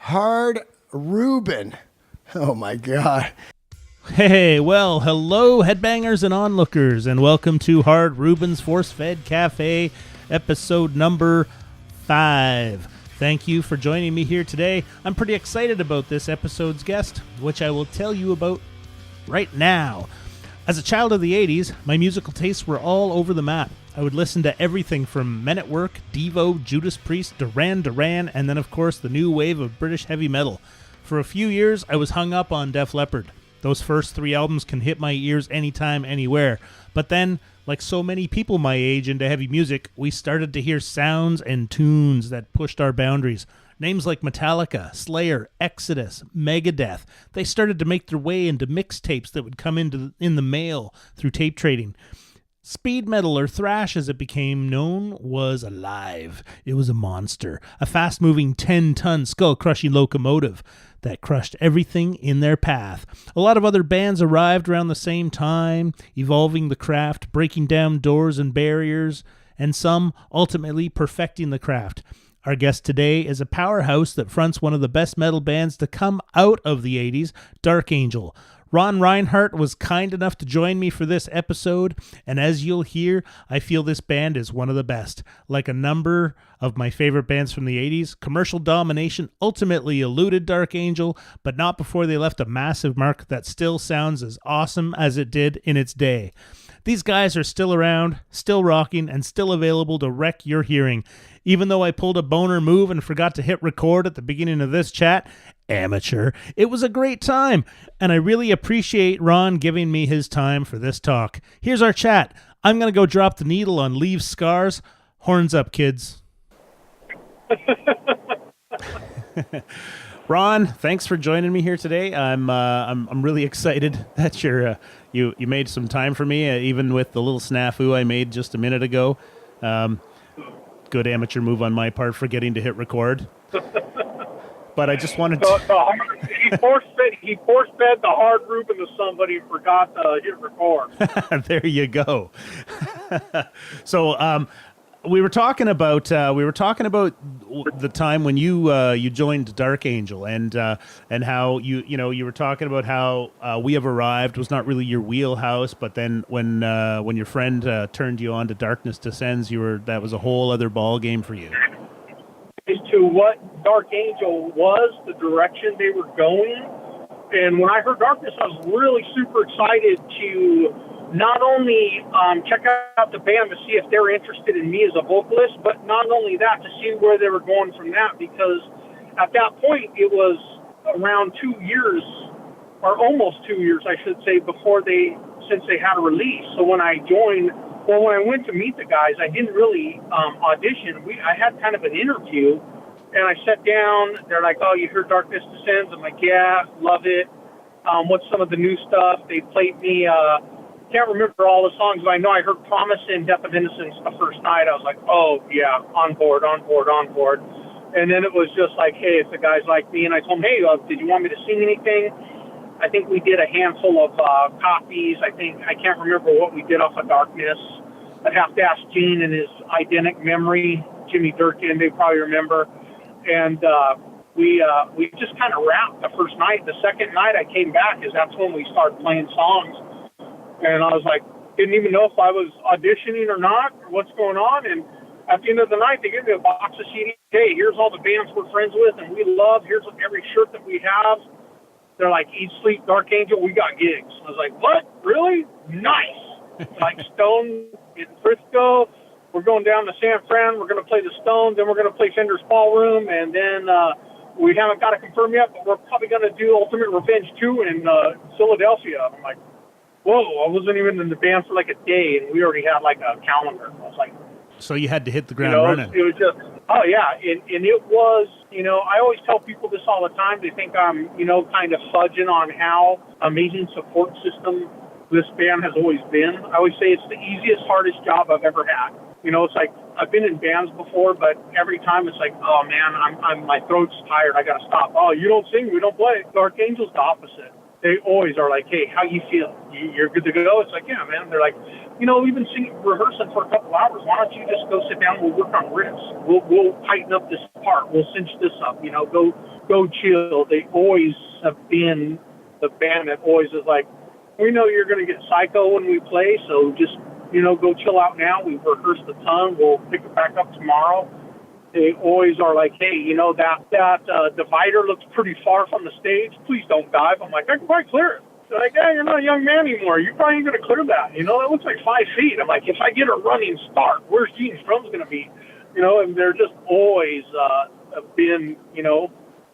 Hard Reuben. Oh my God. Hey, well, hello, headbangers and onlookers, and welcome to Hard Reuben's Force-Fed Cafe, episode number 5. Thank you for joining me here today. I'm pretty excited about this episode's guest, which I will tell you about right now. As a child of the 80s, my musical tastes were all over the map. I would listen to everything from Men at Work, Devo, Judas Priest, Duran Duran, and then, of course, the new wave of British heavy metal. For a few years, I was hung up on Def Leppard. Those first 3 albums can hit my ears anytime, anywhere. But then, like so many people my age into heavy music, we started to hear sounds and tunes that pushed our boundaries. Names like Metallica, Slayer, Exodus, Megadeth, they started to make their way into mixtapes that would come in the mail through tape trading. Speed metal, or thrash as it became known, was alive. It was a monster, a fast-moving 10-ton skull-crushing locomotive that crushed everything in their path. A lot of other bands arrived around the same time, evolving the craft, breaking down doors and barriers, and some ultimately perfecting the craft. Our guest today is a powerhouse that fronts one of the best metal bands to come out of the 80s, Dark Angel. Ron Rinehart was kind enough to join me for this episode, and as you'll hear, I feel this band is one of the best. Like a number of my favorite bands from the 80s, commercial domination ultimately eluded Dark Angel, but not before they left a massive mark that still sounds as awesome as it did in its day. These guys are still around, still rocking, and still available to wreck your hearing. Even though I pulled a boner move and forgot to hit record at the beginning of this chat, amateur, it was a great time, and I really appreciate Ron giving me his time for this talk. Here's our chat. I'm going to go drop the needle on Leaves Scars. Horns up, kids. Ron, thanks for joining me here today. I'm really excited that you made some time for me, even with the little snafu I made just a minute ago. Good amateur move on my part, forgetting to hit record. But I just wanted to... He force-fed the Hard Reuben to somebody and forgot to hit record. There you go. So we were talking about the time when you joined Dark Angel and how you were talking about how We Have Arrived was not really your wheelhouse, but then when your friend turned you on to Darkness Descends, that was a whole other ball game for you. As to what Dark Angel was, the direction they were going, and when I heard Darkness, I was really super excited to not only check out the band to see if they were interested in me as a vocalist, but not only that, to see where they were going from that, because at that point, it was around 2 years, or almost 2 years, I should say, since they had a release. So when I went to meet the guys, I didn't really audition. I had kind of an interview, and I sat down. They're like, "Oh, you heard Darkness Descends?" I'm like, "Yeah, love it. What's some of the new stuff?" They played me... can't remember all the songs, but I know I heard Promise and Death of Innocence the first night. I was like, oh, yeah, on board. And then it was just like, hey, it's the guys like me. And I told them, hey, did you want me to sing anything? I think we did a handful of copies. I can't remember what we did off of Darkness. I'd have to ask Gene and his Identic Memory, Jimmy Durkin, they probably remember. And we just kind of rapped the first night. The second night I came back that's when we started playing songs. And I was like, didn't even know if I was auditioning or not, or what's going on. And at the end of the night, they gave me a box of CDs. Hey, here's all the bands we're friends with and we love. Here's every shirt that we have. They're like, Eat, Sleep, Dark Angel, we got gigs. I was like, what? Really? Nice. Like Stone in Frisco. We're going down to San Fran. We're going to play the Stones. Then we're going to play Fender's Ballroom. And then we haven't got it confirmed yet, but we're probably going to do Ultimate Revenge 2 in Philadelphia. I'm like, whoa, I wasn't even in the band for like a day, and we already had like a calendar. I was like... So you had to hit the ground running. It was just, oh yeah, and it was, I always tell people this all the time. They think I'm, kind of fudging on how amazing support system this band has always been. I always say it's the easiest, hardest job I've ever had. It's like, I've been in bands before, but every time it's like, oh man, my throat's tired, I gotta stop. Oh, you don't sing, we don't play. Dark Angel's the opposite. They always are like, hey, how you feel? You're good to go? It's like, yeah, man. They're like, we've been rehearsing for a couple hours. Why don't you just go sit down? We'll work on riffs. We'll tighten up this part. We'll cinch this up. Go go chill. They always have been the band that always is like, we know you're going to get psycho when we play, so just, go chill out now. We've rehearsed a ton. We'll pick it back up tomorrow. They always are like, hey, that divider looks pretty far from the stage. Please don't dive. I'm like, I can probably clear it. They're like, yeah, you're not a young man anymore. You're probably going to clear that. That looks like 5 feet. I'm like, if I get a running start, where's Gene's drums going to be? And they're just always been,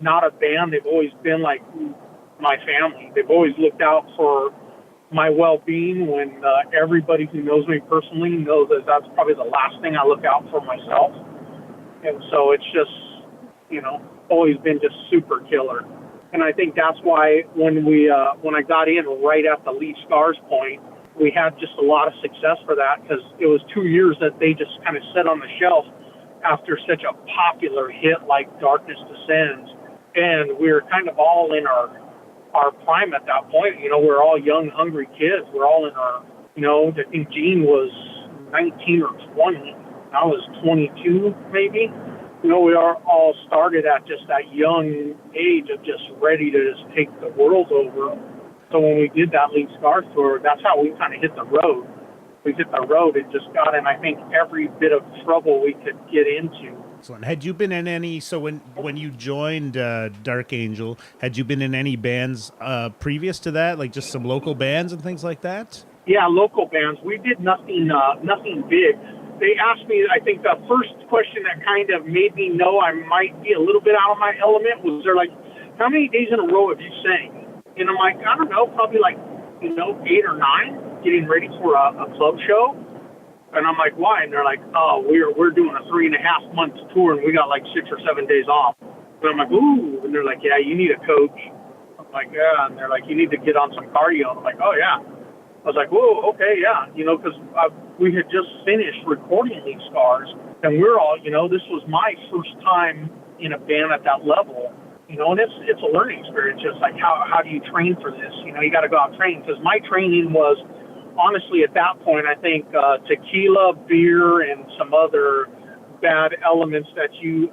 not a band. They've always been like my family. They've always looked out for my well-being when everybody who knows me personally knows that that's probably the last thing I look out for myself. And so it's just, always been just super killer. And I think that's why when I got in right at the Leave Scars point, we had just a lot of success for that, because it was 2 years that they just kind of sat on the shelf after such a popular hit like Darkness Descends. And we were kind of all in our prime at that point. We're all young, hungry kids. We're all in our, I think Gene was 19 or 20. I was 22, maybe. We are all started at just that young age of just ready to just take the world over. So when we did that Leave Scars tour, that's how we kind of hit the road. We hit the road and just got in, I think, every bit of trouble we could get into. Excellent. Had you been in any, so when you joined Dark Angel, had you been in any bands previous to that, like just some local bands and things like that? Yeah, local bands. We did nothing big. They asked me, I think the first question that kind of made me know I might be a little bit out of my element was, they're like, how many days in a row have you sang? And I'm like, I don't know, probably like, 8 or 9, getting ready for a club show. And I'm like, why? And they're like, oh, we're doing a 3.5 month tour, and we got like 6 or 7 days off. And I'm like, ooh. And they're like, yeah, you need a coach. I'm like, yeah. And they're like, you need to get on some cardio. And I'm like, oh, yeah. I was like, whoa, okay, yeah. Because we had just finished recording Leave Scars, and we're all, this was my first time in a band at that level. And it's a learning experience. Just like, how do you train for this? You got to go out and train. Because my training was, honestly, at that point, I think tequila, beer, and some other bad elements that you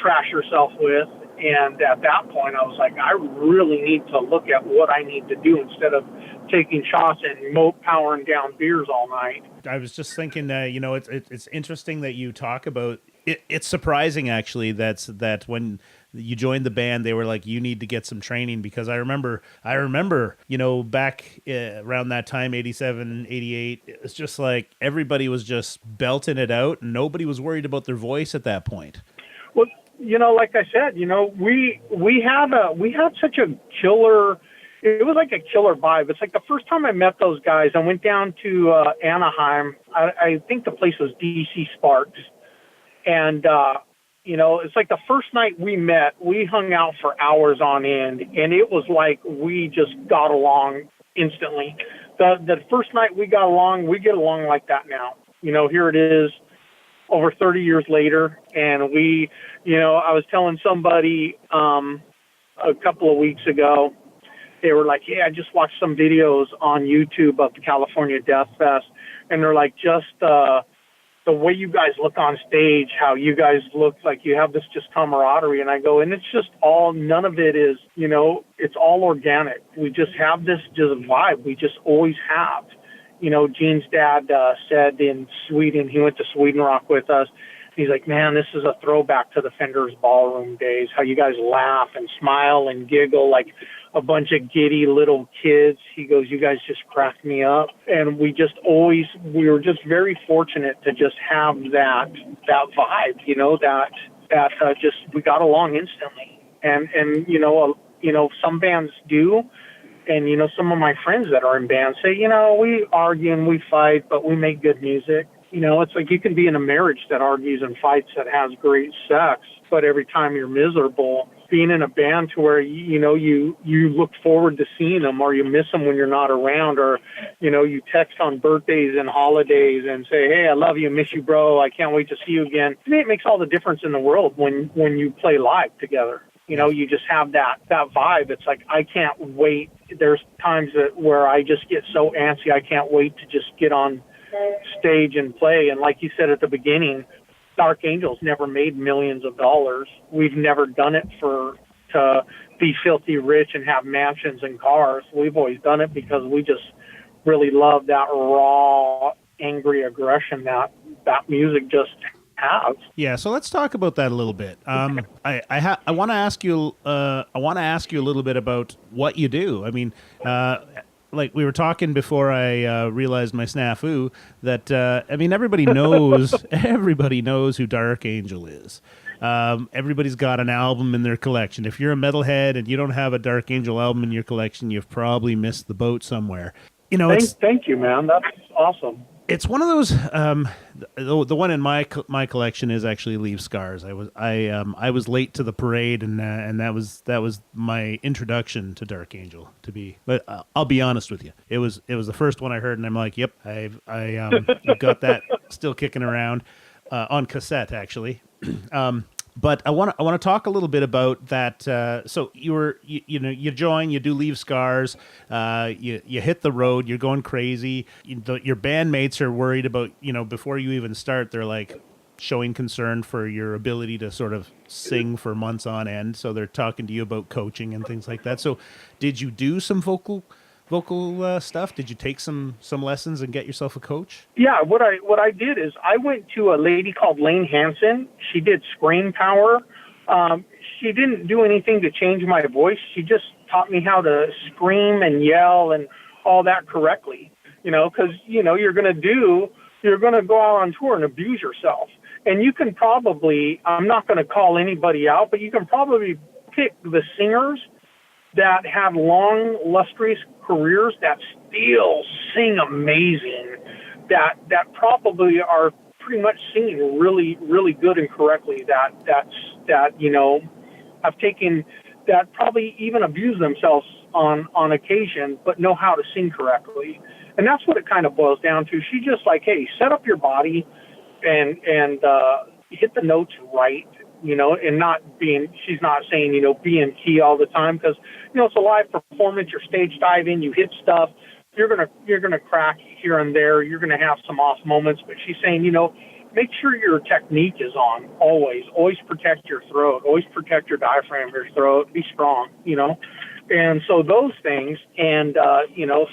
trash yourself with. And at that point, I was like, I really need to look at what I need to do instead of taking shots and powering down beers all night. I was just thinking, it's interesting that you talk about it. It's surprising, actually, that when you joined the band, they were like, you need to get some training, because I remember, back around that time, 87, 88, it's just like everybody was just belting it out, and nobody was worried about their voice at that point. Well, like I said, we had such a killer, it was like a killer vibe. It's like the first time I met those guys, I went down to Anaheim. I think the place was DC Sparks. And, it's like the first night we met, we hung out for hours on end, and it was like we just got along instantly. The first night we got along, we get along like that now. Here it is, over 30 years later, and we, I was telling somebody a couple of weeks ago, they were like, yeah, I just watched some videos on YouTube of the California Death Fest, and they're like, just the way you guys look on stage, how you guys look like you have this just camaraderie. And I go, and it's just all, none of it is, it's all organic. We just have this just vibe. We just always have. Gene's dad said in Sweden, he went to Sweden Rock with us. He's like, man, this is a throwback to the Fenders Ballroom days, how you guys laugh and smile and giggle like a bunch of giddy little kids. He goes, you guys just crack me up. And we were just very fortunate to just have that vibe, that just, we got along instantly. And some bands do. And, some of my friends that are in bands say, we argue and we fight, but we make good music. It's like you can be in a marriage that argues and fights that has great sex, but every time you're miserable. Being in a band to where, you look forward to seeing them, or you miss them when you're not around, or, you text on birthdays and holidays and say, hey, I love you, miss you, bro, I can't wait to see you again. To me, it makes all the difference in the world when you play live together. You just have that vibe. It's like, I can't wait. There's times where I just get so antsy, I can't wait to just get on stage and play. And like you said at the beginning, Dark Angels never made millions of dollars. We've never done it for to be filthy rich and have mansions and cars. We've always done it because we just really love that raw, angry aggression that music just has. Yeah, so let's talk about that a little bit. I want to ask you a little bit about what you do. I mean, like we were talking before I realized my snafu that I mean everybody knows who Dark Angel is. Everybody's got an album in their collection. If you're a metalhead and you don't have a Dark Angel album in your collection, you've probably missed the boat somewhere. You know, thank you, man. That's awesome. It's one of those. The one in my collection is actually Leave Scars. I was late to the parade, and that was my introduction to Dark Angel. But I'll be honest with you, it was the first one I heard, and I'm like, yep, I've got that still kicking around on cassette actually. But I want to talk a little bit about that. So you join, you do Leave Scars, you hit the road, you're going crazy. Your bandmates are worried about, before you even start, they're like showing concern for your ability to sort of sing for months on end. So they're talking to you about coaching and things like that. So did you do some vocal stuff? Did you take some lessons and get yourself a coach? Yeah, what I did is I went to a lady called Lane Hansen. She did scream power. She didn't do anything to change my voice. She just taught me how to scream and yell and all that correctly. Because you're going to go out on tour and abuse yourself. And you can probably, I'm not going to call anybody out, but you can probably pick the singers that have long, lustrous careers that still sing amazing, that probably are pretty much singing really, really good and correctly, have taken, that probably even abuse themselves on occasion, but know how to sing correctly. And that's what it kind of boils down to. She just like, hey, set up your body and hit the notes right, and she's not saying, be in key all the time, because, it's a live performance, you're stage diving, you hit stuff, you're going to crack here and there, you're going to have some off moments, but she's saying, make sure your technique is on, always protect your throat, always protect your diaphragm, your throat, be strong, and so those things, and,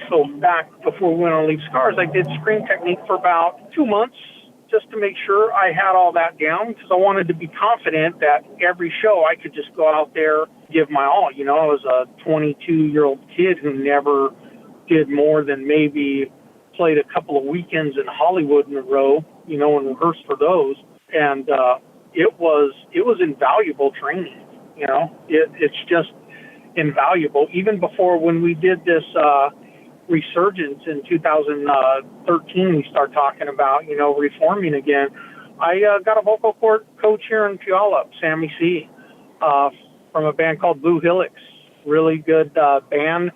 so back before we went on Leave Scars, I did scream technique for about 2 months, just to make sure I had all that down, because I wanted to be confident that every show I could just go out there, give my all. I was a 22-year-old kid who never did more than maybe played a couple of weekends in Hollywood in a row, and rehearsed for those. And it was invaluable training. It's just invaluable. Even before when we did this resurgence in 2013, we start talking about, reforming again. I got a vocal coach here in Puyallup, Sammy C, from a band called Blue Hillocks. Really good band.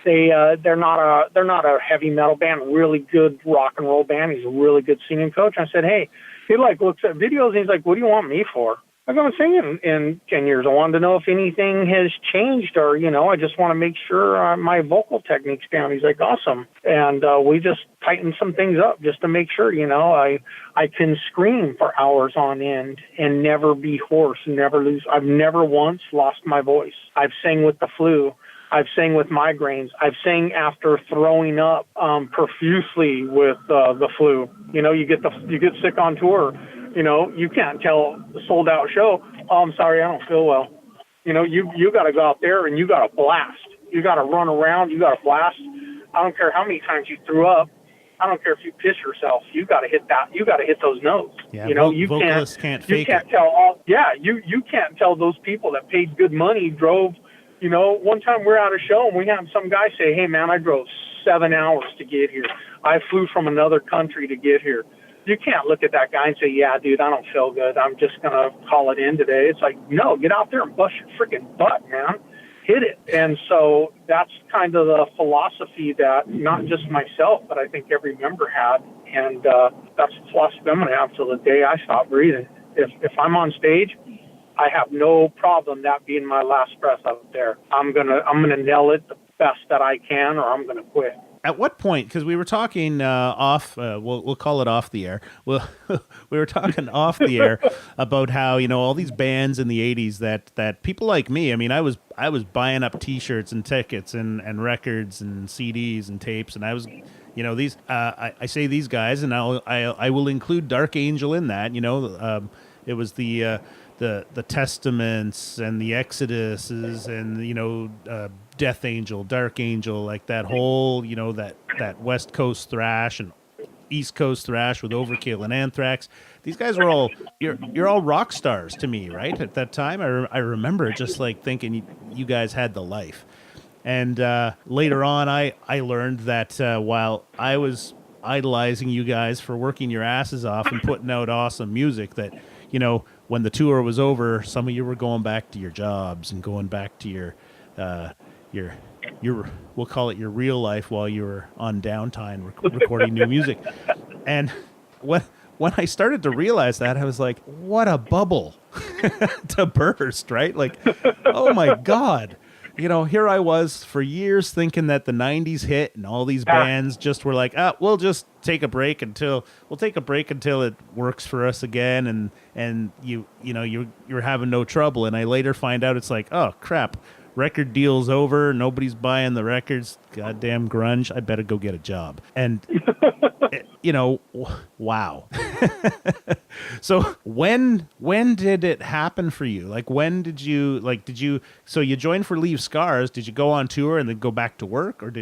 They're not a heavy metal band, really good rock and roll band. He's a really good singing coach. I said, hey, he looks at videos and he's like, what do you want me for? I've been singing in 10 years. I wanted to know if anything has changed or, I just want to make sure my vocal technique's down. He's like, awesome. And we just tightened some things up just to make sure, I can scream for hours on end and never be hoarse, never lose. I've never once lost my voice. I've sang with the flu. I've sang with migraines. I've sang after throwing up profusely with the flu. You get sick on tour. You can't tell the sold out show, oh, I'm sorry, I don't feel well. You got to go out there and you got to blast. You got to run around. You got to blast. I don't care how many times you threw up. I don't care if you piss yourself. You got to hit that. You got to hit those notes. Yeah, vocalists can't fake you can't it. tell all. Yeah, you can't tell those people that paid good money drove. One time we're at a show and we had some guy say, hey man, I drove 7 hours to get here. I flew from another country to get here. You can't look at that guy and say, yeah, dude, I don't feel good. I'm just going to call it in today. It's like, no, get out there and bust your freaking butt, man. Hit it. And so that's kind of the philosophy that not just myself, but I think every member had. And that's the philosophy I'm going to have till the day I stop breathing. If I'm on stage, I have no problem that being my last breath out there. I'm gonna nail it the best that I can, or I'm gonna quit. at what point, because we were talking off, we'll call it off the air. Well, we were talking off the air about how, you know, all these bands in the 80s that people like me, I mean, I was buying up T-shirts and tickets and records and CDs and tapes, and I was, you know, these I say these guys, and I will include Dark Angel in that. You know, it was the Testaments and the Exoduses and, you know, Death Angel, Dark Angel, like that whole, you know, that West Coast thrash and East Coast thrash with Overkill and Anthrax. These guys were all, you're all rock stars to me, right? At that time, I remember just like thinking you guys had the life. And later on, I learned that while I was idolizing you guys for working your asses off and putting out awesome music, that, you know, when the tour was over, some of you were going back to your jobs and going back to your we'll call it your real life while you were on downtime recording new music. And when I started to realize that, I was like, what a bubble to burst, right? Like, oh my God. You know, here I was for years thinking that the 90s hit and all these bands just were like, we'll just take a break until it works for us again, and you're having no trouble. And I later find out it's like, oh crap, record deal's over, nobody's buying the records, goddamn grunge, I better go get a job. And you know, wow. So when did it happen for you? Like, when did you so you joined for Leave Scars? Did you go on tour and then go back to work, or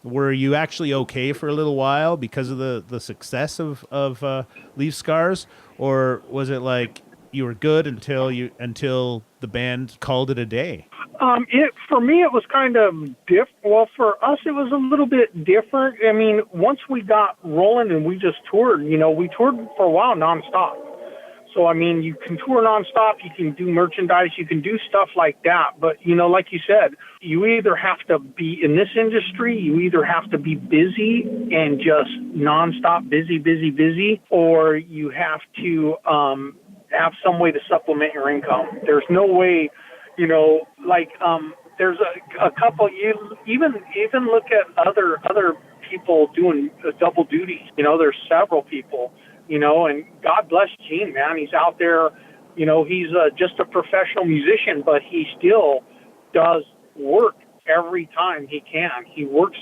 were you actually okay for a little while because of the success of Leave Scars, or was it like you were good until the band called it a day? For me, it was kind of well, for us, it was a little bit different. I mean, once we got rolling and we just toured, you know, we toured for a while nonstop. So, I mean, you can tour nonstop, you can do merchandise, you can do stuff like that. But, you know, like you said, you either have to be in this industry, you either have to be busy and just nonstop busy, or you have to have some way to supplement your income. There's no way, you know, like there's a couple, you even look at other people doing double duty. You know, there's several people, you know, and God bless Gene, man. He's out there, you know, he's just a professional musician, but he still does work every time he can. He works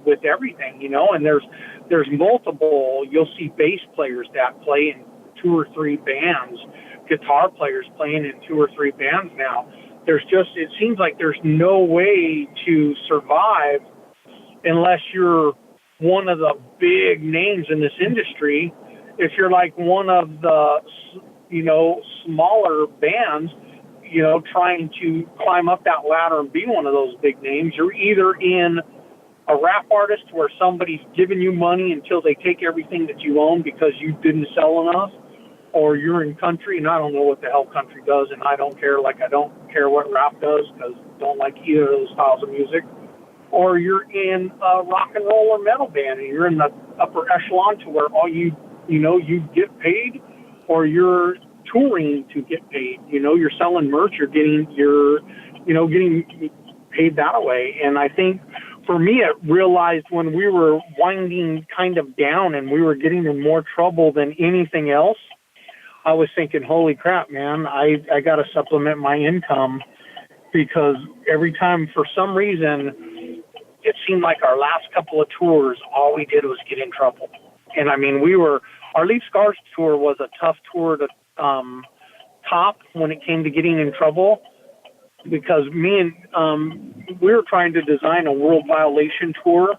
with everything, you know, and there's multiple, you'll see bass players that play in 2 or 3 bands, guitar players playing in 2 or 3 bands now. It seems like there's no way to survive unless you're one of the big names in this industry. If you're like one of the, you know, smaller bands, you know, trying to climb up that ladder and be one of those big names, you're either in a rap artist where somebody's giving you money until they take everything that you own because you didn't sell enough, or you're in country, and I don't know what the hell country does, and I don't care, like I don't care what rap does because I don't like either of those styles of music, or you're in a rock and roll or metal band, and you're in the upper echelon to where all you get paid, or you're touring to get paid. You know, you're selling merch, you're getting paid that way. And I think for me, it realized when we were winding kind of down and we were getting in more trouble than anything else, I was thinking, holy crap, man, I got to supplement my income, because every time, for some reason, it seemed like our last couple of tours, all we did was get in trouble. And I mean, our Leave Scars tour was a tough tour to top when it came to getting in trouble, because me and we were trying to design a World Violation tour.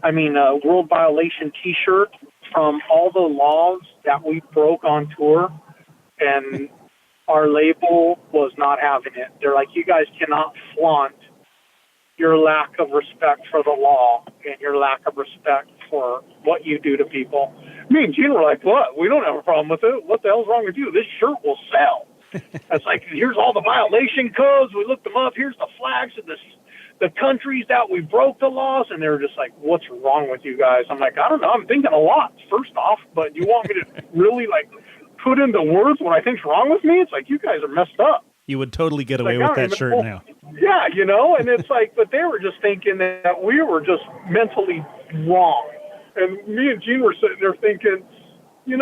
I mean, a World Violation T-shirt from all the laws that we broke on tour, and our label was not having it. They're like, you guys cannot flaunt your lack of respect for the law and your lack of respect for what you do to people. Me and Gene were like, what? We don't have a problem with it. What the hell's wrong with you? This shirt will sell. It's like, here's all the violation codes. We looked them up. Here's the flags of the countries that we broke the laws. And they were just like, what's wrong with you guys? I'm like, I don't know. I'm thinking a lot, first off. But you want me to really, like, put into words what I think's wrong with me? It's like, you guys are messed up. You would totally get away with that shirt now. Yeah, you know, and it's like, but they were just thinking that we were just mentally wrong. And me and Gene were sitting there thinking, we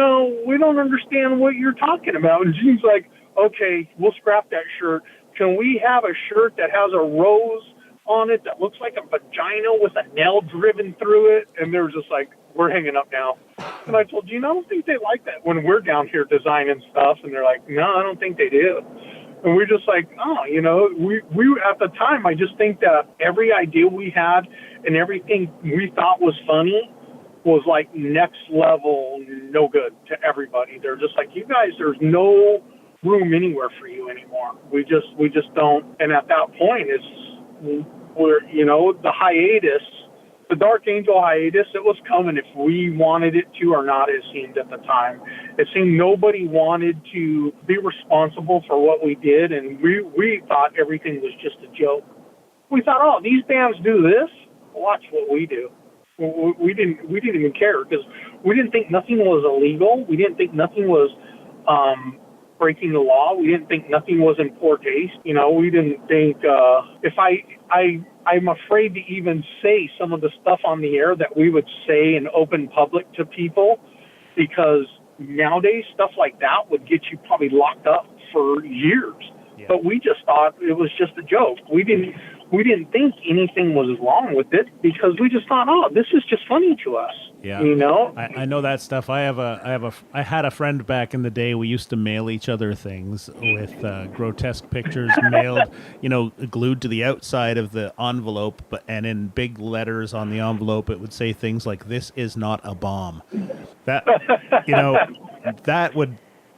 don't understand what you're talking about. And Gene's like, okay, we'll scrap that shirt. Can we have a shirt that has a rose on it that looks like a vagina with a nail driven through it? And they were just like, we're hanging up now. And I told Gene, I don't think they like that when we're down here designing stuff. And they're like, no, I don't think they do. And we're just like, we at the time, I just think that every idea we had and everything we thought was funny was like next level, no good to everybody. They're just like, you guys, there's no room anywhere for you anymore. We just don't. And at that point, we're the hiatus, the Dark Angel hiatus, it was coming if we wanted it to or not, it seemed at the time. It seemed nobody wanted to be responsible for what we did, and we thought everything was just a joke. We thought, oh, these bands do this, watch what we do. We didn't even care because we didn't think nothing was illegal. We didn't think nothing was breaking the law. We didn't think nothing was in poor taste. We didn't think I'm afraid to even say some of the stuff on the air that we would say in open public to people, because nowadays stuff like that would get you probably locked up for years. Yeah. But we just thought it was just a joke. We didn't think anything was wrong with it because we just thought, oh, this is just funny to us. Yeah, I know that stuff. I had a friend back in the day. We used to mail each other things with grotesque pictures mailed, glued to the outside of the envelope, and in big letters on the envelope, it would say things like, "This is not a bomb." That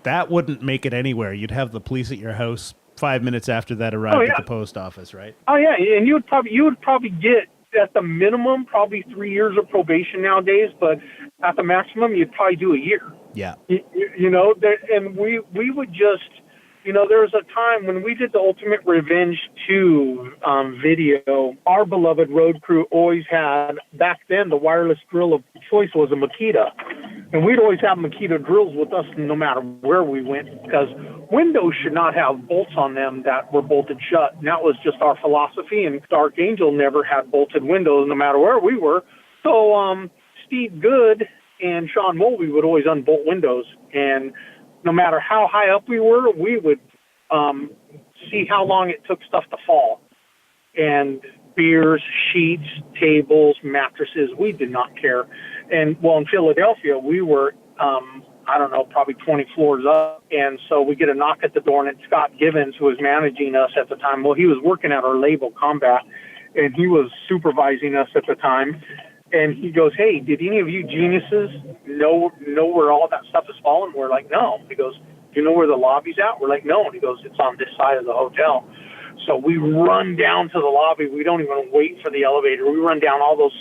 that wouldn't make it anywhere. You'd have the police at your house 5 minutes after that arrived at the post office, right? Oh yeah, and you would probably get at the minimum probably 3 years of probation nowadays, but at the maximum you'd probably do a year. Yeah. And we would just, there was a time when we did the Ultimate Revenge 2 video. Our beloved road crew always had, back then the wireless drill of choice was a Makita, and we'd always have Makita drills with us no matter where we went, because windows should not have bolts on them that were bolted shut. And that was just our philosophy, and Dark Angel never had bolted windows no matter where we were. So Steve Good and Sean Mulvey would always unbolt windows, and no matter how high up we were, we would see how long it took stuff to fall. And beers, sheets, tables, mattresses, we did not care. And, in Philadelphia, we were, probably 20 floors up. And so we get a knock at the door, and it's Scott Givens, who was managing us at the time. Well, he was working at our label, Combat, and he was supervising us at the time. And he goes, hey, did any of you geniuses know where all that stuff is falling? We're like, no. He goes, do you know where the lobby's at? We're like, no. And he goes, it's on this side of the hotel. So we run down to the lobby. We don't even wait for the elevator. We run down all those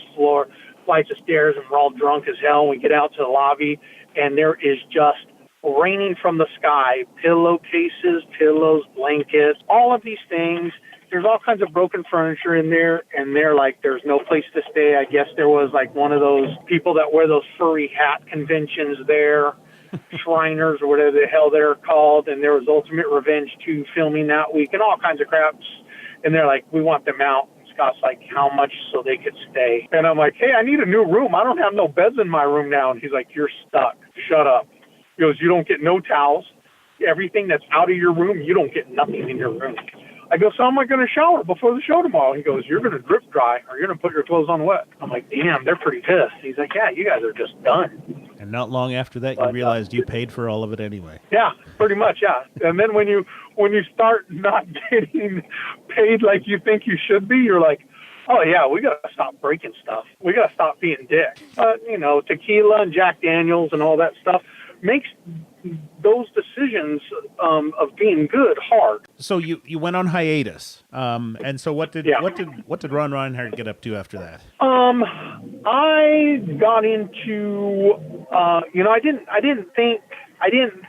flights of stairs, and we're all drunk as hell. We get out to the lobby, and there is just raining from the sky, pillowcases, pillows, blankets, all of these things. There's all kinds of broken furniture in there, and they're like, there's no place to stay. I guess there was like one of those people that wear those furry hat conventions there, Shriners or whatever the hell they're called, and there was Ultimate Revenge 2 filming that week and all kinds of craps. And they're like, we want them out. And Scott's like, how much so they could stay? And I'm like, hey, I need a new room. I don't have no beds in my room now. And he's like, you're stuck. Shut up. He goes, you don't get no towels. Everything that's out of your room, you don't get nothing in your room. I go, so am I going to shower before the show tomorrow? He goes, you're going to drip dry, or you're going to put your clothes on wet. I'm like, damn, they're pretty pissed. He's like, yeah, you guys are just done. And not long after that, you realized you paid for all of it anyway. Yeah, pretty much, yeah. And then when you start not getting paid like you think you should be, you're like, oh, yeah, we got to stop breaking stuff. We got to stop being dicks. Tequila and Jack Daniels and all that stuff makes those decisions of being good hard. So you went on hiatus, and so what did Ron Rinehart get up to after that? I got into I didn't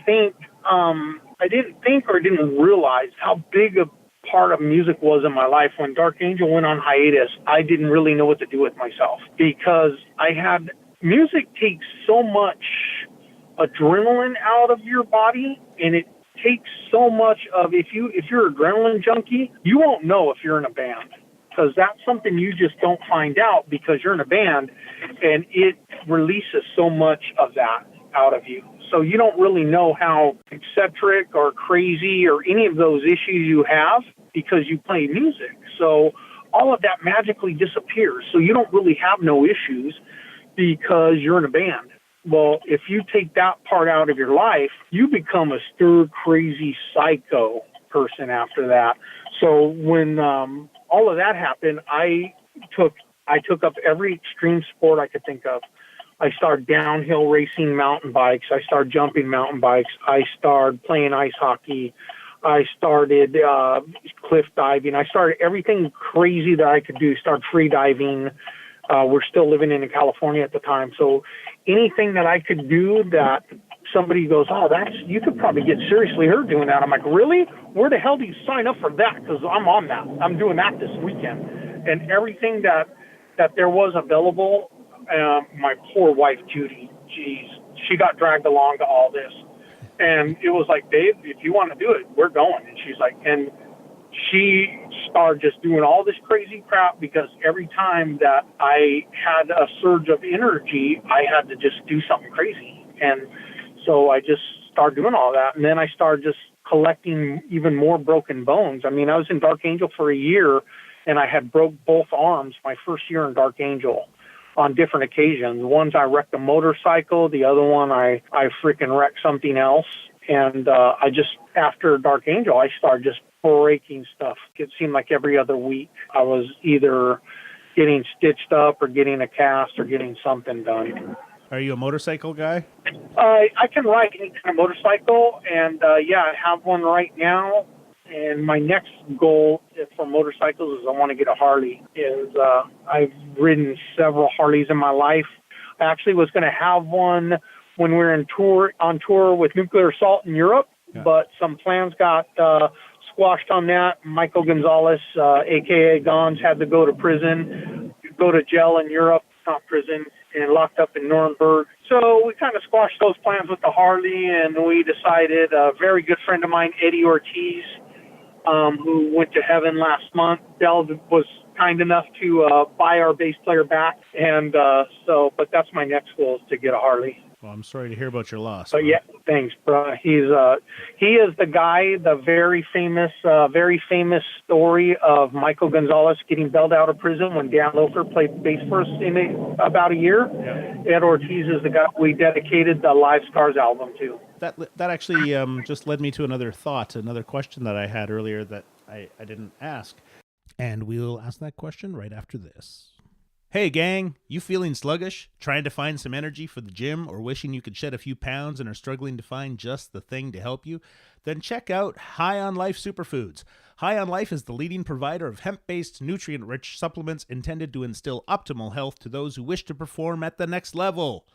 think or didn't realize how big a part of music was in my life. When Dark Angel went on hiatus, I didn't really know what to do with myself, because music takes so much adrenaline out of your body, and it takes so much of, if you're an adrenaline junkie, you won't know if you're in a band. because that's something you just don't find out because you're in a band, and it releases so much of that out of you. So you don't really know how eccentric or crazy or any of those issues you have because you play music. So all of that magically disappears. So you don't really have no issues because you're in a band. Well, if you take that part out of your life, you become a stir crazy psycho person after that. So when all of that happened, I took up every extreme sport I could think of. I started downhill racing mountain bikes. I started jumping mountain bikes. I started playing ice hockey. I started cliff diving. I started everything crazy that I could do. Started free diving. We're still living in California at the time. So anything that I could do that somebody goes, oh, you could probably get seriously hurt doing that. I'm like, really? Where the hell do you sign up for that? Because I'm on that. I'm doing that this weekend. And everything that there was available, my poor wife, Judy, geez, she got dragged along to all this. And it was like, Dave, if you want to do it, we're going. And she's like, and she started just doing all this crazy crap because every time that I had a surge of energy, I had to just do something crazy. And so I just started doing all that. And then I started just collecting even more broken bones. I mean, I was in Dark Angel for a year, and I had broke both arms my first year in Dark Angel on different occasions. One's I wrecked a motorcycle. The other one, I freaking wrecked something else. And I just, after Dark Angel, I started just breaking stuff. It seemed like every other week I was either getting stitched up or getting a cast or getting something done. Are you a motorcycle guy? I can ride any kind of motorcycle, and I have one right now. And my next goal for motorcycles is I want to get a Harley. I've ridden several Harleys in my life. I actually was going to have one when we were on tour with Nuclear Assault in Europe, but some plans got squashed on that. Michael Gonzalez, a.k.a. Gons, had to go to jail in Europe, not prison, and locked up in Nuremberg. So we kind of squashed those plans with the Harley, and we decided, a very good friend of mine, Eddie Ortiz, who went to heaven last month, Dell was kind enough to buy our bass player back. And but that's my next goal, is to get a Harley. Well, I'm sorry to hear about your loss. But yeah, thanks, bro. He is the guy, the very famous story of Michael Gonzalez getting bailed out of prison when Dan Lofer played bass for us in about a year. Yeah. Ed Ortiz is the guy we dedicated the Live Scars album to. That actually just led me to another question that I had earlier that I didn't ask. And we'll ask that question right after this. Hey gang, you feeling sluggish, trying to find some energy for the gym, or wishing you could shed a few pounds and are struggling to find just the thing to help you? Then check out High on Life Superfoods. High on Life is the leading provider of hemp-based, nutrient-rich supplements intended to instill optimal health to those who wish to perform at the next level.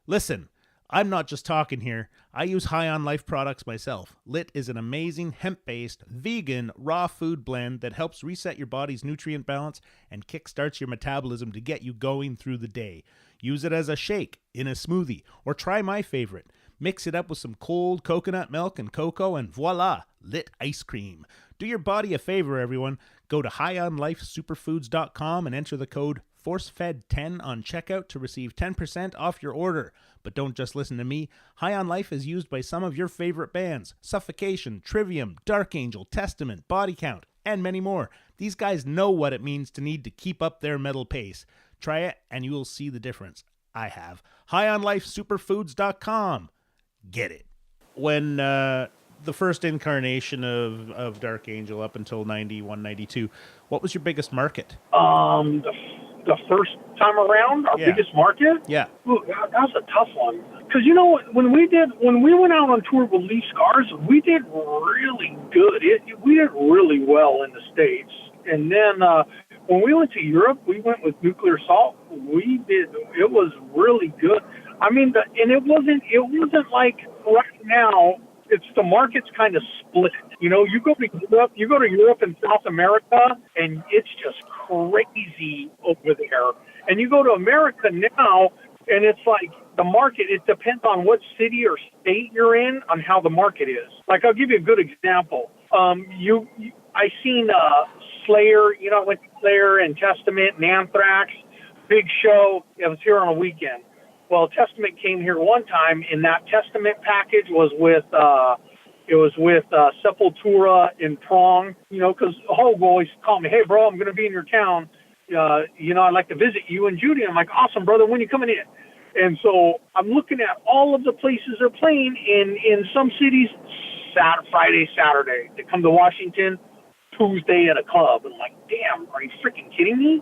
Listen, I'm not just talking here. I use High on Life products myself. LIT is an amazing hemp-based, vegan, raw food blend that helps reset your body's nutrient balance and kickstarts your metabolism to get you going through the day. Use it as a shake, in a smoothie, or try my favorite. Mix it up with some cold coconut milk and cocoa, and voila, LIT ice cream. Do your body a favor, everyone. Go to highonlifesuperfoods.com and enter the code ForceFed10 on checkout to receive 10% off your order. But don't just listen to me. High on Life is used by some of your favorite bands: Suffocation, Trivium, Dark Angel, Testament, Body Count, and many more. These guys know what it means to need to keep up their metal pace. Try it and you will see the difference. I have. highonlifesuperfoods.com. Get it. When the first incarnation of Dark Angel up until 91, 92, what was your biggest market? The first time around, our biggest market? Yeah. Ooh, that was a tough one. Because, when we went out on tour with Lee Scars, we did really good. We did really well in the States. And then when we went to Europe, we went with Nuclear Assault. It was really good. I mean, and it wasn't like right now, the market's kind of split. You go to Europe and South America, and it's just crazy over there. And you go to America now, and it's like the market, it depends on what city or state you're in on how the market is. Like, I'll give you a good example. I seen Slayer, I went to Slayer and Testament and Anthrax, big show. It was here on a weekend. Well, Testament came here one time, and that Testament package was with Sepultura and Prong, because Hogue always called me, hey, bro, I'm going to be in your town. I'd like to visit you and Judy. I'm like, awesome, brother, when you coming in? And so I'm looking at all of the places they're playing in some cities, Friday, Saturday. They come to Washington, Tuesday at a club. And I'm like, damn, are you freaking kidding me?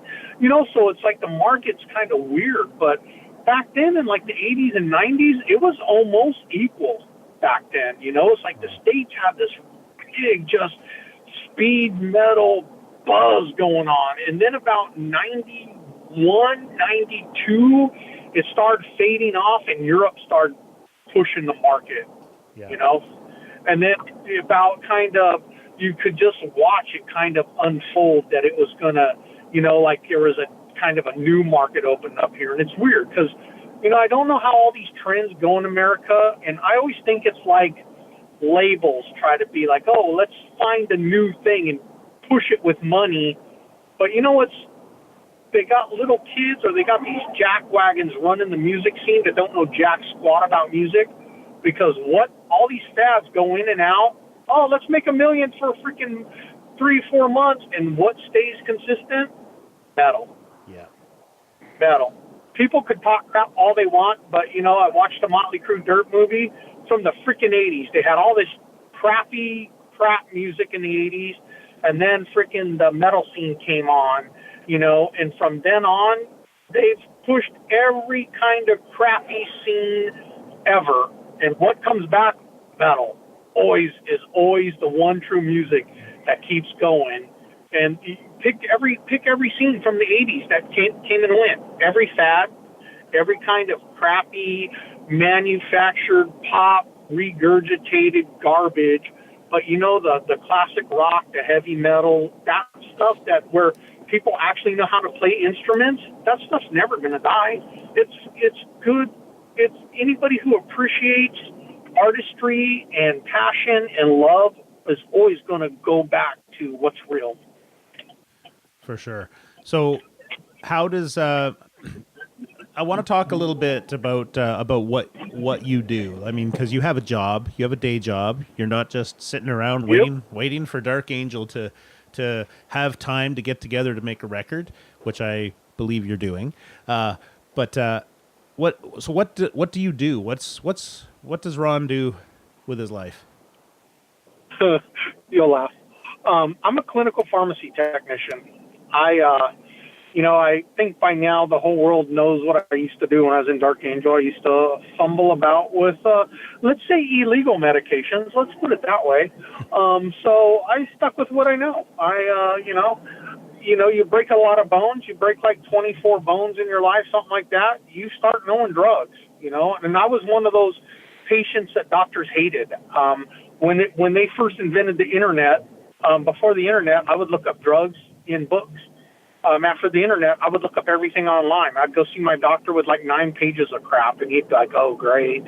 So it's like the market's kind of weird. But back then in like the 80s and 90s, it was almost equal back then. It's like the States had this big just speed metal buzz going on. And then about 91, 92, it started fading off, and Europe started pushing the market, And then about kind of, you could just watch it kind of unfold that it was going to, like there was a kind of a new market opened up here. And it's weird because, I don't know how all these trends go in America, and I always think it's like labels try to be like, oh, let's find a new thing and push it with money. But they got little kids, or they got these jackwagons running the music scene that don't know jack squat about music, because all these fads go in and out. Oh, let's make $1 million for freaking 3-4 months, and what stays consistent? Metal. Yeah. Metal. People could talk crap all they want, but I watched the Motley Crue Dirt movie from the freaking 80s. They had all this crap music in the 80s, and then freaking the metal scene came on. And from then on, they've pushed every kind of crappy scene ever. And what comes back? Metal. Is always the one true music that keeps going. And pick every scene from the 80s that came and went. Every fad, every kind of crappy, manufactured pop, regurgitated garbage. But the classic rock, the heavy metal, that stuff where people actually know how to play instruments, that stuff's never going to die. It's good. It's anybody who appreciates artistry and passion and love is always going to go back to what's real. For sure. So how does I want to talk a little bit about what you do. I mean, because you have a job, you have a day job. You're not just sitting around waiting for Dark Angel to have time to get together to make a record, which I believe you're doing. What do you do? What does Ron do with his life? You'll laugh. I'm a clinical pharmacy technician. I think by now the whole world knows what I used to do when I was in Dark Angel. I used to fumble about with, let's say, illegal medications. Let's put it that way. So I stuck with what I know. You break a lot of bones. You break like 24 bones in your life, something like that. You start knowing drugs, And I was one of those patients that doctors hated. When they first invented the internet, before the internet, I would look up drugs in books. After the internet, I would look up everything online. I'd go see my doctor with like 9 pages of crap, and he'd be like, "Oh, great."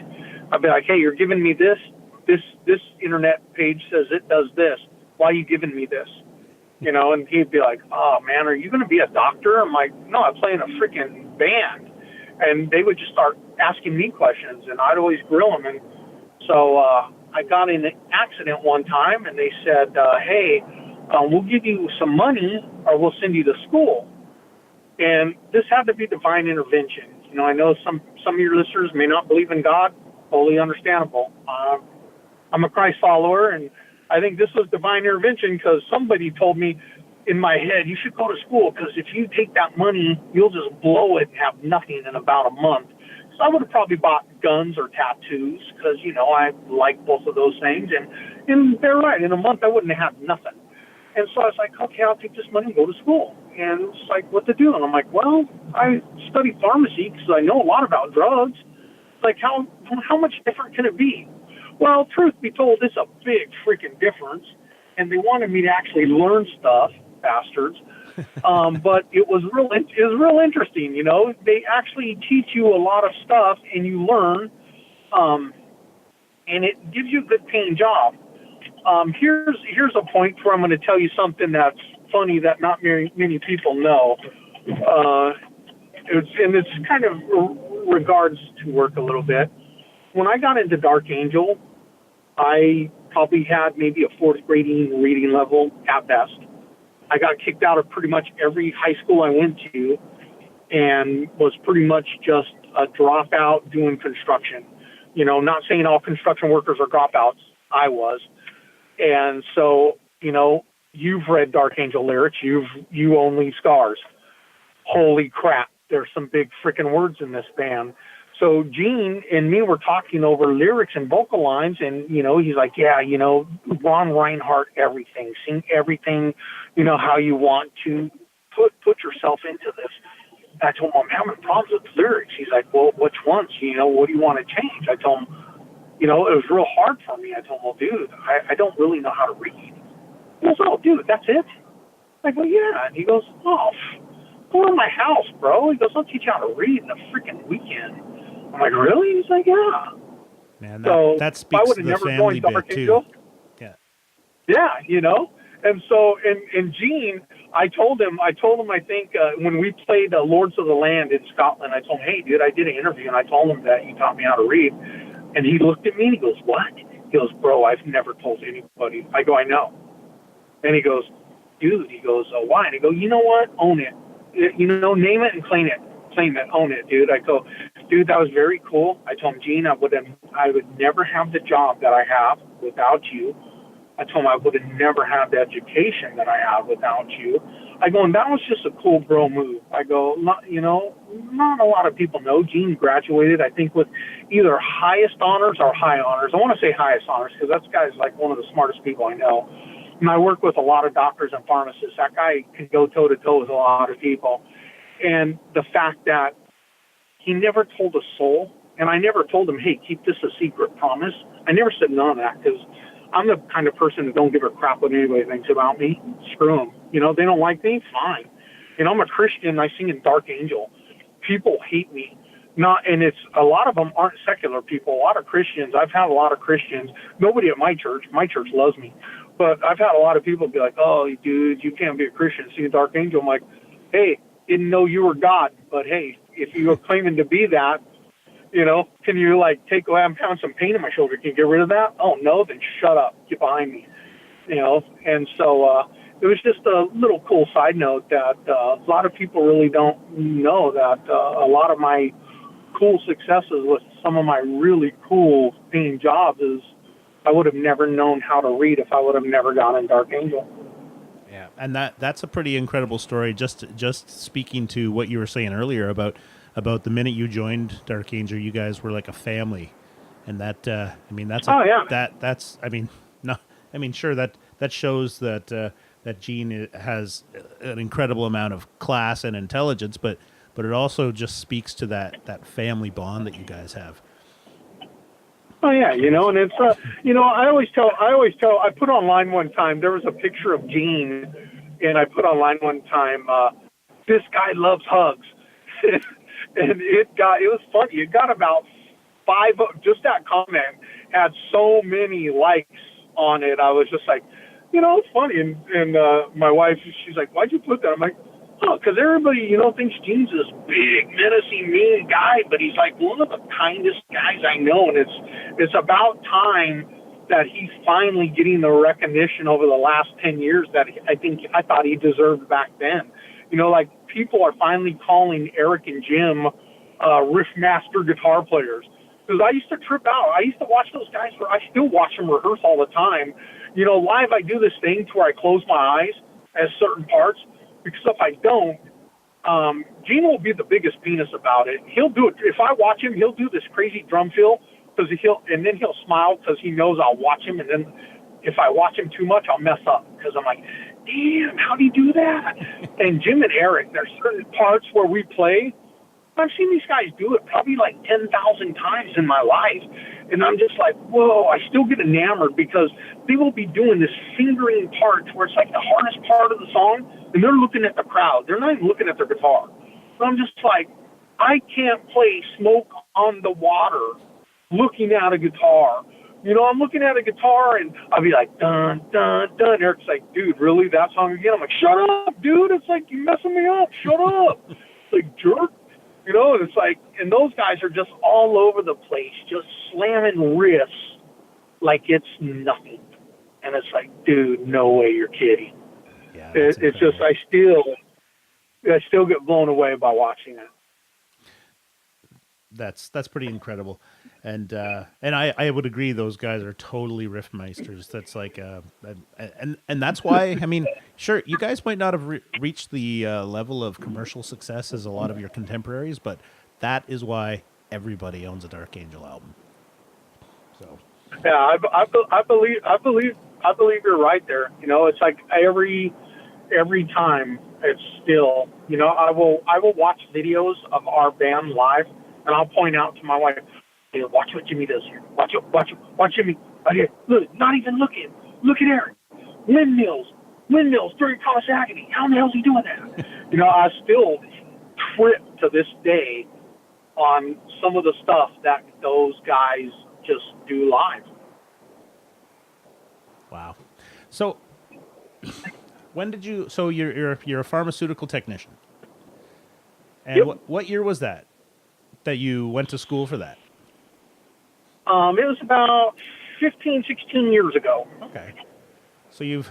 I'd be like, "Hey, you're giving me this internet page says it does this. Why are you giving me this?" And he'd be like, "Oh man, are you going to be a doctor?" I'm like, "No, I play in a freaking band." And they would just start asking me questions, and I'd always grill them. And so I got in an accident one time, and they said, "Hey, we'll give you some money, or we'll send you to school." And this had to be divine intervention. I know some of your listeners may not believe in God. Totally understandable. I'm a Christ follower, and I think this was divine intervention because somebody told me in my head, you should go to school because if you take that money, you'll just blow it and have nothing in about a month. So I would have probably bought guns or tattoos because, I like both of those things. And they're right. In a month, I wouldn't have had nothing. And so I was like, okay, I'll take this money and go to school. And it's like, what to do? And I'm like, well, I study pharmacy because I know a lot about drugs. It's like, how much different can it be? Well, truth be told, it's a big freaking difference. And they wanted me to actually learn stuff, bastards. But it was real interesting. They actually teach you a lot of stuff and you learn, and it gives you a good paying job. Here's a point where I'm going to tell you something that's funny that not many people know. It's kind of regards to work a little bit. When I got into Dark Angel, I probably had maybe a fourth grading reading level at best. I got kicked out of pretty much every high school I went to and was pretty much just a dropout doing construction. Not saying all construction workers are dropouts. I was. And so, you've read Dark Angel lyrics. You own Leave Scars. Holy crap. There's some big freaking words in this band. So Gene and me were talking over lyrics and vocal lines, and, he's like, yeah, Ron Rinehart, everything. Sing everything, how you want to put yourself into this. I told him, I'm having problems with the lyrics. He's like, well, which ones? What do you want to change? I told him, it was real hard for me. I told him, well, dude, I don't really know how to read. He goes, oh, dude, that's it? I go, yeah. And he goes, oh, go in my house, bro. He goes, I'll teach you how to read in a freaking weekend. I'm like, really? He's like, yeah. Man, that so speaks to the family bit, too. Yeah. Yeah, And so, and Gene, I told him, I think, when we played Lords of the Land in Scotland, I told him, hey, dude, I did an interview, and I told him that you taught me how to read. And he looked at me, and he goes, what? He goes, bro, I've never told anybody. I go, I know. And he goes, dude, why? And I go, you know what? Own it. Name it and claim it. Own it, dude. I go, dude, that was very cool. I told him, Gene, I would never have the job that I have without you. I told him I would have never had the education that I have without you. I go, and that was just a cool bro move. I go, not a lot of people know. Gene graduated, I think, with either highest honors or high honors. I want to say highest honors because that guy's like one of the smartest people I know. And I work with a lot of doctors and pharmacists. That guy can go toe-to-toe with a lot of people. And the fact that he never told a soul, and I never told him, hey, keep this a secret, promise. I never said none of that because I'm the kind of person that don't give a crap what anybody thinks about me. Screw them. They don't like me? Fine. I'm a Christian. I sing in Dark Angel. People hate me. And it's a lot of them aren't secular people. A lot of Christians. I've had a lot of Christians. Nobody at my church. My church loves me. But I've had a lot of people be like, oh, dude, you can't be a Christian singing Dark Angel. I'm like, hey, didn't know you were God. But, hey, if you were claiming to be that, can you take away? I'm having some pain in my shoulder. Can you get rid of that? Oh, no, then shut up. Get behind me. And so it was just a little cool side note that a lot of people really don't know that a lot of my cool successes with some of my really cool paying jobs is I would have never known how to read if I would have never gone in Dark Angel. Yeah, and that's a pretty incredible story. Just speaking to what you were saying earlier about the minute you joined Dark Angel, you guys were like a family, and that sure that shows that Gene has an incredible amount of class and intelligence, but it also just speaks to that family bond that you guys have. Oh yeah, and it's I always tell I put online one time there was a picture of Gene, and I put online one time this guy loves hugs. And it was funny. It got about 5. Just that comment had so many likes on it. I was just like, it's funny. And my wife, she's like, why'd you put that? I'm like, oh, because everybody, thinks Gene's this big, menacing, mean guy, but he's like one of the kindest guys I know. And it's about time that he's finally getting the recognition over the last 10 years that I thought he deserved back then. People are finally calling Eric and Jim riff master guitar players. Because I used to trip out. I used to watch those guys. I still watch them rehearse all the time. Live I do this thing to where I close my eyes at certain parts. Because if I don't, Gene will be the biggest penis about it. He'll do it. If I watch him, he'll do this crazy drum fill. And then he'll smile because he knows I'll watch him. And then if I watch him too much, I'll mess up. Because I'm like, damn, how'd he do that? And Jim and Eric, there's certain parts where we play. I've seen these guys do it probably like 10,000 times in my life. And I'm just like, whoa, I still get enamored because they will be doing this fingering part where it's like the hardest part of the song, and they're looking at the crowd. They're not even looking at their guitar. So I'm just like, I can't play Smoke on the Water looking at a guitar I'm looking at a guitar and I'll be like, dun, dun, dun. Eric's like, dude, really? That song again? I'm like, shut up, dude. It's like, you're messing me up. Shut up. It's like, jerk. And it's like, and those guys are just all over the place, just slamming riffs like it's nothing. And it's like, dude, no way you're kidding. Yeah, It's just, I still get blown away by watching it. That's pretty incredible, and I would agree. Those guys are totally riff meisters. That's like and that's why, I mean, sure, you guys might not have reached the level of commercial success as a lot of your contemporaries, but that is why everybody owns a Dark Angel album. So yeah, I believe you're right there. It's like every time it's still, I will watch videos of our band live. And I'll point out to my wife, hey, watch what Jimmy does here. Watch Jimmy. Right here. Look, not even looking. Look at Eric. Windmills during Thomas Agony. How in the hell is he doing that? I still trip to this day on some of the stuff that those guys just do live. Wow. So when did you? So you're a pharmaceutical technician. And Yep. What year was that you went to school for that? It was about 15, 16 years ago. Okay. So you've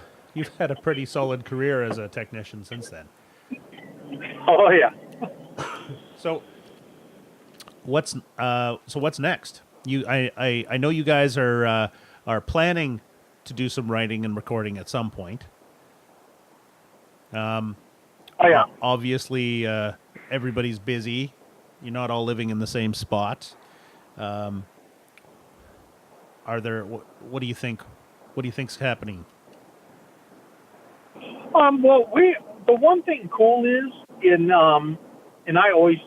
had a pretty solid career as a technician since then. Oh yeah. So what's next? I know you guys are planning to do some writing and recording at some point. Oh yeah. Obviously, everybody's busy. You're not all living in the same spot. Are there? What do you think? What do you think's happening? Well, the one thing cool is and I always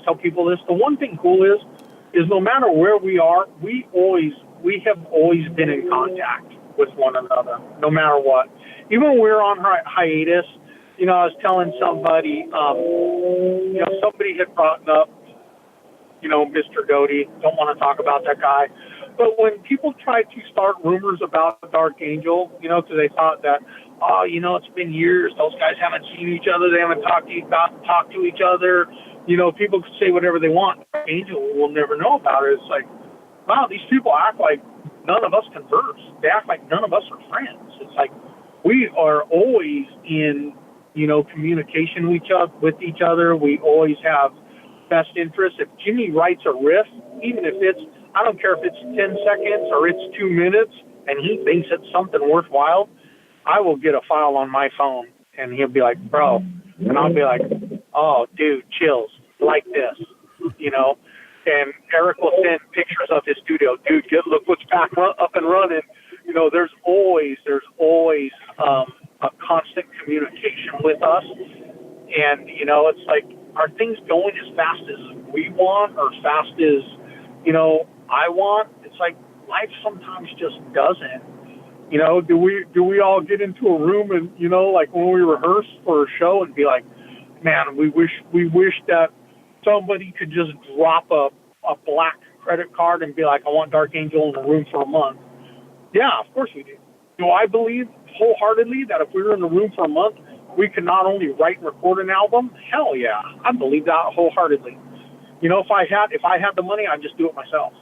tell people this. The one thing cool is no matter where we are, we have always been in contact with one another, no matter what. Even when we're on hiatus. I was telling somebody, somebody had brought up, Mr. Doty. Don't want to talk about that guy. But when people tried to start rumors about Dark Angel, because they thought that, it's been years. Those guys haven't seen each other. They haven't talked to each other. People could say whatever they want. Dark Angel will never know about it. It's like, wow, these people act like none of us converse. They act like none of us are friends. It's like we are always in communication with each other. We always have best interests. If Jimmy writes a riff, even if I don't care if it's 10 seconds or it's 2 minutes, and he thinks it's something worthwhile, I will get a file on my phone, and he'll be like, bro, and I'll be like, oh, dude, chills, like this, and Eric will send pictures of his studio. Dude, look what's back up and running. There's always a constant communication with us. And, it's like, are things going as fast as we want or as fast as, I want? It's like life sometimes just doesn't. Do we all get into a room and, like when we rehearse for a show and be like, man, we wish that somebody could just drop a black credit card and be like, I want Dark Angel in the room for a month. Yeah, of course we do. Do I believe wholeheartedly that if we were in the room for a month, we could not only write and record an album? Hell yeah, I believe that wholeheartedly. If I had the money, I'd just do it myself.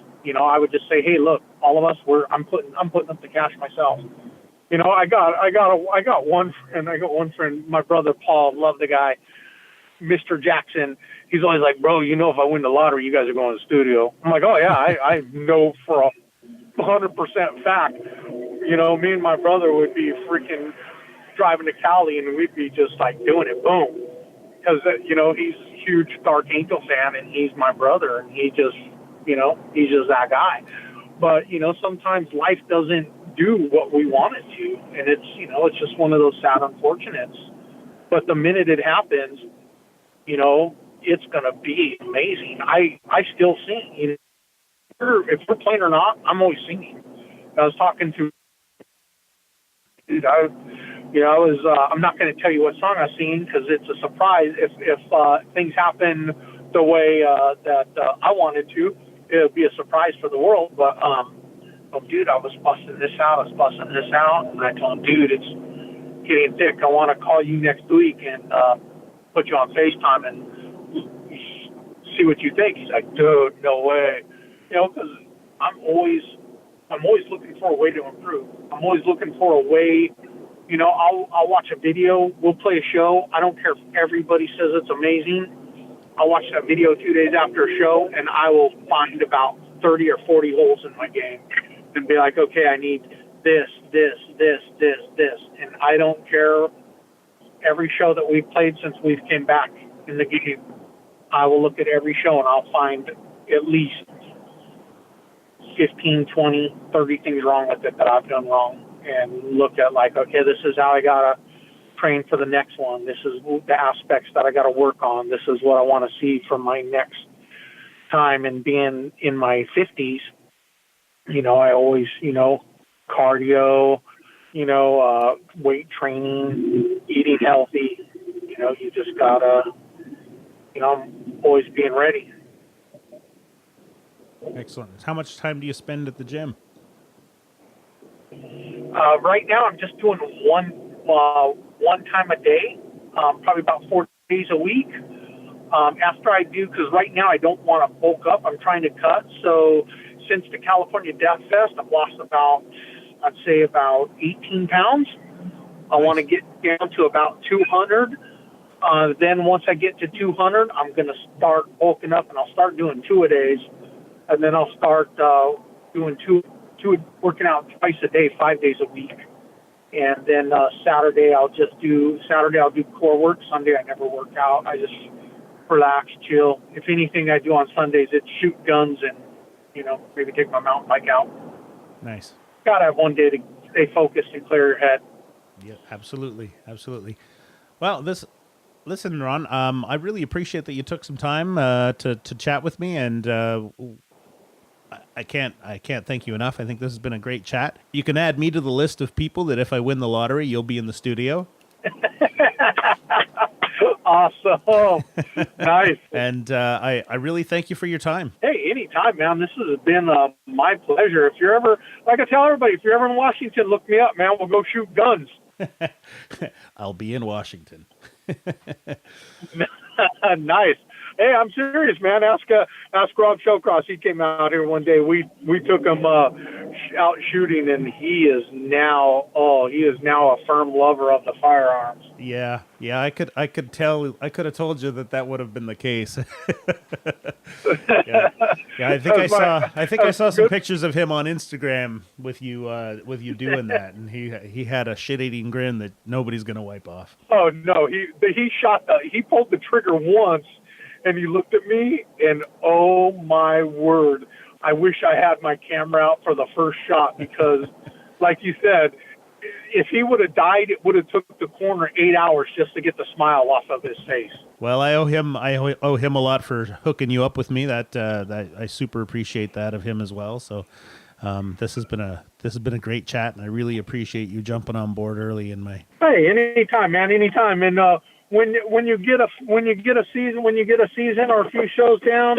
I would just say, hey, look, all of us, I'm putting up the cash myself. I got one friend, my brother Paul, love the guy, Mr. Jackson. He's always like, bro, if I win the lottery, you guys are going to the studio. I'm like, oh yeah, I know for 100% fact. Me and my brother would be freaking driving to Cali, and we'd be just like doing it, boom. Because he's a huge Dark Angel fan, and he's my brother, and he just, he's just that guy. But sometimes life doesn't do what we want it to, and it's just one of those sad unfortunates. But the minute it happens, it's gonna be amazing. I still sing. If we're playing or not, I'm always singing. I was talking to, dude, I'm not going to tell you what song I sing because it's a surprise. If things happen the way that I wanted to, it would be a surprise for the world. But Oh, dude, I was busting this out. And I told him, dude, it's getting thick. I want to call you next week and put you on FaceTime and see what you think. He's like, dude, no way. Because I'm always looking for a way to improve. I'm always looking for a way. I'll watch a video. We'll play a show. I don't care if everybody says it's amazing. I'll watch that video 2 days after a show, and I will find about 30 or 40 holes in my game and be like, okay, I need this. And I don't care. Every show that we've played since we've came back in the game, I will look at every show, and I'll find at least 15, 20, 30 things wrong with it that I've done wrong. And look at like, okay, this is how I got to train for the next one. This is the aspects that I got to work on. This is what I want to see from my next time. And being in my 50s, I always, cardio, weight training, eating healthy, you just got to, I'm always being ready. Excellent. How much time do you spend at the gym? Right now, I'm just doing one time a day, probably about 4 days a week. After I do, because right now I don't want to bulk up. I'm trying to cut. So since the California Death Fest, I've lost about 18 pounds. I want to get down to about 200. Then once I get to 200, I'm going to start bulking up, and I'll start doing 2 a days. And then I'll start doing two, working out twice a day, 5 days a week. And then Saturday I'll do core work. Sunday I never work out. I just relax, chill. If anything I do on Sundays, it's shoot guns and, maybe take my mountain bike out. Nice. Gotta have one day to stay focused and clear your head. Yeah, absolutely. Well, listen, Ron, I really appreciate that you took some time to chat with me, and I can't thank you enough. I think this has been a great chat. You can add me to the list of people that if I win the lottery, you'll be in the studio. Awesome. Nice. And I really thank you for your time. Hey, anytime, man. This has been my pleasure. If you're ever, like I tell everybody, if you're ever in Washington, look me up, man. We'll go shoot guns. I'll be in Washington. Nice. Hey, I'm serious, man. Ask Rob Showcross. He came out here one day. We took him out shooting, and he is now a firm lover of the firearms. Yeah. I could tell. I could have told you that would have been the case. yeah. I think I saw some pictures of him on Instagram with you doing that, and he had a shit-eating grin that nobody's gonna wipe off. Oh no, he pulled the trigger once. And he looked at me, and oh my word, I wish I had my camera out for the first shot because, like you said, if he would have died, it would have took the corner 8 hours just to get the smile off of his face. Well, I owe him a lot for hooking you up with me. That I super appreciate that of him as well. So this has been a great chat, and I really appreciate you jumping on board early in my. Hey, anytime, man, anytime, and. When you get a season or a few shows down,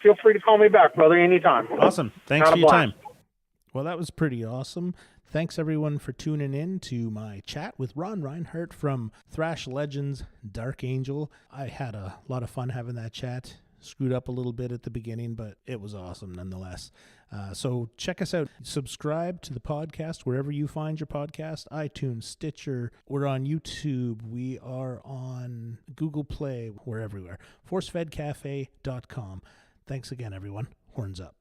feel free to call me back, brother, anytime. Awesome. Thanks for your time. Well, that was pretty awesome. Thanks everyone for tuning in to my chat with Ron Rinehart from Thrash Legends Dark Angel. I had a lot of fun having that chat. Screwed up a little bit at the beginning, but it was awesome nonetheless. So check us out. Subscribe to the podcast wherever you find your podcast, iTunes, Stitcher. We're on YouTube. We are on Google Play. We're everywhere. ForceFedCafe.com. Thanks again, everyone. Horns up.